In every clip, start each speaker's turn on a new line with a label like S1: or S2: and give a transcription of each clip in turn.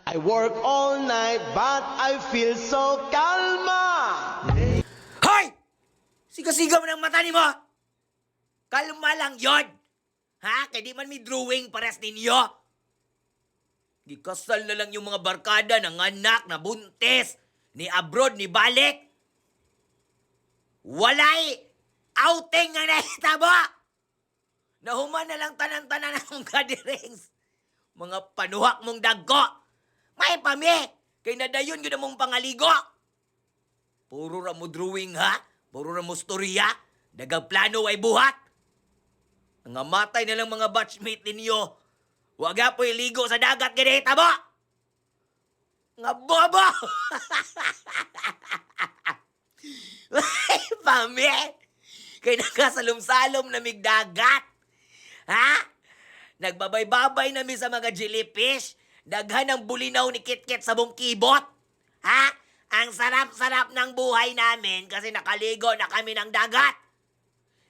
S1: I work all night, but I feel so kalma.
S2: Hoy! Siga-siga mo ng mata ni mo! Kalma lang yon. Ha? Kaya di man may drawing pares ninyo. Gikasal na lang yung mga barkada ng anak na buntis. Ni abroad, ni balik. Walay outing nga nahitabo. Nahuman na lang tanan-tanan akong gadirings. Mga panuhak mong dagko. May pami. Kay nadayon yun mong pangaligo. Puro ra mo drawing ha? Puro ra mo storya? Dagang plano ay buhat? Nangamatay na lang mga batchmate ninyo. Waga po iligo sa dagat ganita mo! Nga bobo! Ay, pami! Kay nakasalom-salom na migdagat. Ha? Nagbabay-babay na mi sa mga jellyfish. Daghan ang bulinaw ni Kit-Kit sa mong kibot. Ha? Ang sarap-sarap ng buhay namin kasi nakaligo na kami ng dagat.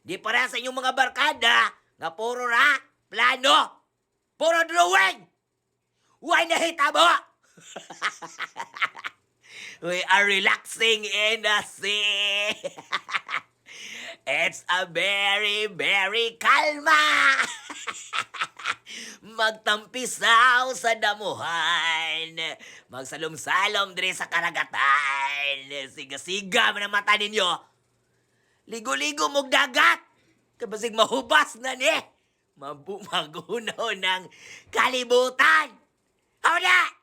S2: Di para sa inyong mga barkada nga puro ra, plano, puro drawing. Why nahitabo? We are relaxing in the sea. It's a very, very kalma. Magtampisaw sa damuhan. Magsalom-salom dire sa karagatan. Siga-siga man ang mata ninyo. Ligo-ligo mong dagat. Kabasig mahubas na ni. Magunaw ng kalibutan. How na?